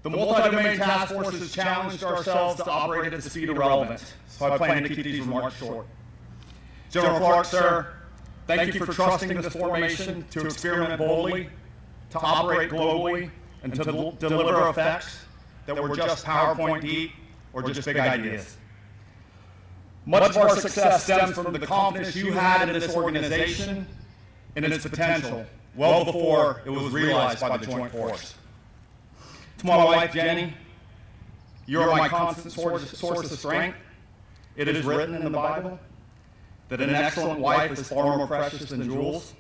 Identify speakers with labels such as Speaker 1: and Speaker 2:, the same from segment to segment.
Speaker 1: The multi-domain task force has challenged ourselves to operate at the speed of relevance, so I plan to keep these remarks short. General Clark, sir, thank you for trusting this formation to experiment boldly, to operate globally, and to deliver effects that were just PowerPoint deep or just big ideas. Much of our success stems from the confidence you had in this organization and its potential well before it was realized by the Joint Force. To my wife, Jenny, you are my constant source of strength. It is written in the Bible that an excellent wife is far more precious than jewels,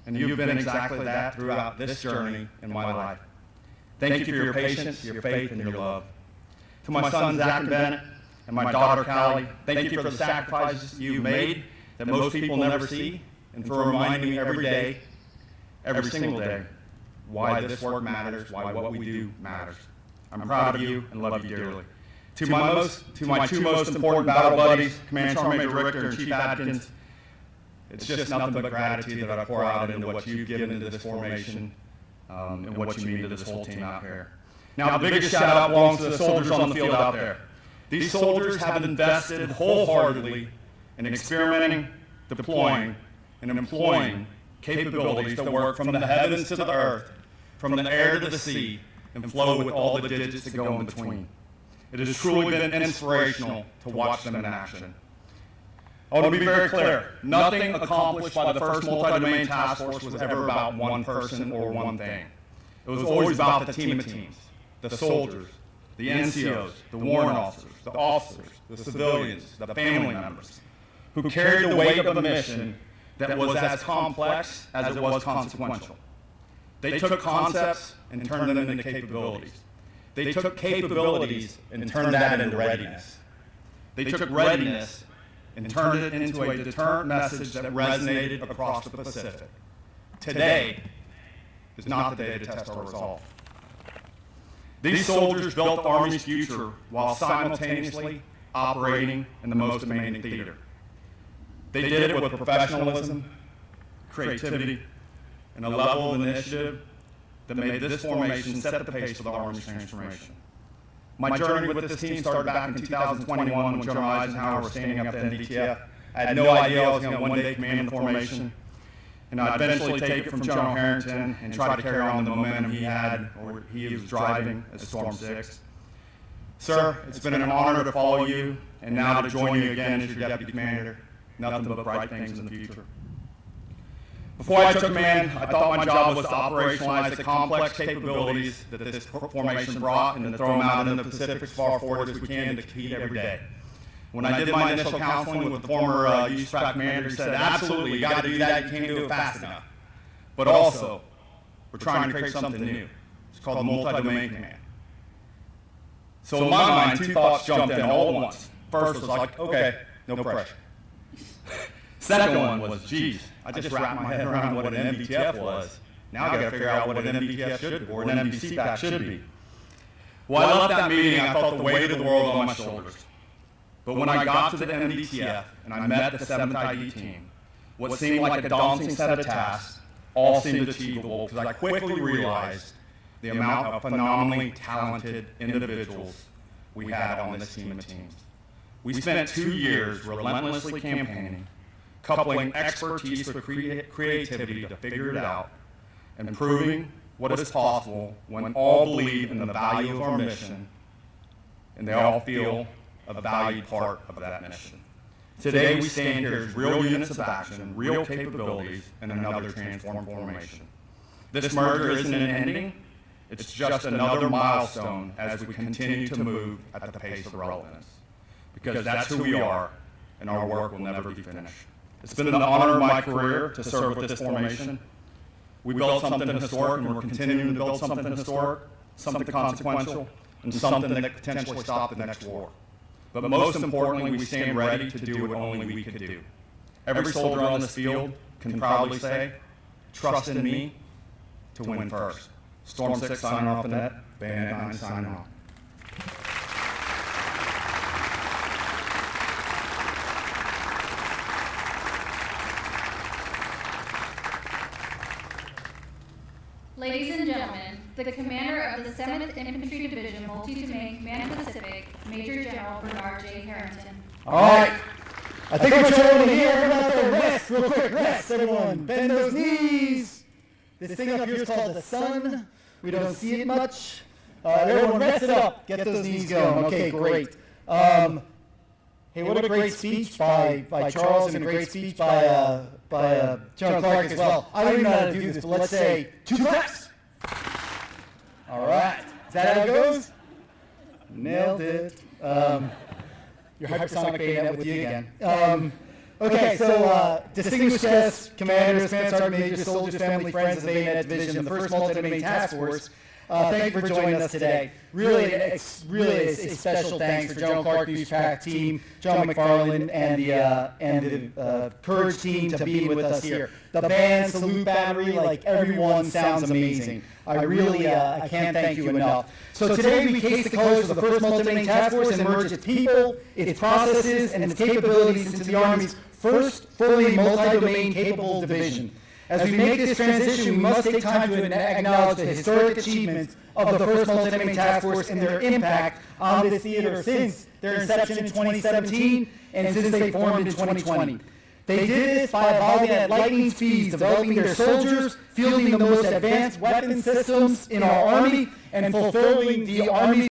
Speaker 1: and you've been exactly that throughout this journey in my life. Thank you for your patience, your faith, and your love. To my son, Zach and Bennett, and my daughter, Callie, thank you for the sacrifices you've made that most people never see, and for reminding me every day, every single day, why this work matters, why what we do matters. I'm proud of you and love you dearly. To my two most important battle buddies, Command Sergeant Major Richter and Chief Adkins, it's just nothing but gratitude that I pour out into what you've given into this formation and what you mean to this whole team out here. Now, the biggest shout out belongs to the soldiers on the field out there. These soldiers have invested wholeheartedly in experimenting, deploying, and employing capabilities that work from the heavens to the earth, from the air to the sea, and flow with all the digits that go in between. It has truly been inspirational to watch them in action. I want to be very clear. Nothing accomplished by the first multi-domain task force was ever about one person or one thing. It was always about the team of teams, the soldiers, the NCOs, the warrant officers, the civilians, the family members, who carried the weight of a mission that was as complex as it was consequential. They took concepts and turned them into capabilities. They took capabilities and turned that into readiness. They took readiness and turned it into a deterrent message that resonated across the Pacific. Today is not the day to test our resolve. These soldiers built the Army's future while simultaneously operating in the most demanding theater. They did it with professionalism, creativity, and a level of initiative that made this formation set the pace for the Army's transformation. My journey with this team started back in 2021 when General Eisenhower was standing up the NDTF. I had no idea I was going to one day command the formation, and I'd eventually take it from General Harrington and try to carry on the momentum he had, or he was driving as Storm 6. Sir, it's been an honor to follow you, and now to join you again as your deputy commander. Nothing but bright things in the future. Before I took command, I thought my job was to operationalize the complex capabilities that this formation brought and to throw them out into the Pacific as far forward as we can to compete every day. When I did my initial counseling with the former USPAC commander, he said, absolutely, you got to do that, you can't do it fast enough. But also, we're trying to create something new. It's called the multi-domain command. So in my mind, two thoughts jumped in all at once. First was like, okay, no pressure. Second one was, geez, I just wrapped my head around what an MDTF was. Now I got to figure out what an MDTF should be, or an MDCPAC should be. Well, I left that meeting, I felt the weight of the world on my shoulders. But when I got to the MDTF and I met the 7th ID team, what seemed like a daunting set of tasks all seemed achievable because I quickly realized the amount of phenomenally talented individuals we had on this team of teams. We spent 2 years relentlessly campaigning, coupling expertise with creativity to figure it out, and proving what is possible when all believe in the value of our mission and they all feel a valued part of that mission. Today we stand here as real units of action, real capabilities, and another transformed formation. This merger isn't an ending, it's just another milestone as we continue to move at the pace of relevance. Because that's who we are, and our work will never be finished. It's been an honor of my career to serve with this formation. We built something historic, and we're continuing to build something historic, something consequential, and something that could potentially stop the next war. But most importantly, we stand ready to do what only we could do. Every soldier on this field can proudly say, trust in me to win first. Storm 6 signing off the net, Bayonet 9 signing off.
Speaker 2: Ladies and gentlemen, the commander of the 7th Infantry Division, Multi-Domain Command Pacific, Major General Bernard J. Harrington.
Speaker 3: All right. I think what you want to hear, everyone out there, rest, real quick, rest, everyone. Bend those knees. This thing up here is called the sun. We don't see it much. Everyone rest it up. Get those knees going. Okay, great. Hey, what a great speech by Charles and a great speech by General Clark as well. I don't even know how to do this, but let's say 2 claps. All right. Is that how it goes? Nailed it. Your hypersonic bayonet with you again. Okay, so distinguished guests, commanders, command sergeant majors, soldiers, family, friends of the Bayonet Division, the 1st Multi-Domain Task Force, thank you for joining us today. Really a special thanks for General Clark Newspack team, John McFarland, and the Courage team to being with us here. The band, salute battery, like everyone sounds amazing. I can't thank you enough. So today we case the colors of the 1st Multi-Domain Task Force and merge its people, its processes, and its capabilities into the Army's first fully multi-domain capable division. As we make this transition, we must take time to acknowledge the historic achievements of the 1st Multi-Domain Task Force and their impact on this theater since their inception in 2017 and since they formed in 2020. They did this by evolving at lightning speeds, developing their soldiers, fielding the most advanced weapon systems in our Army, and fulfilling the Army's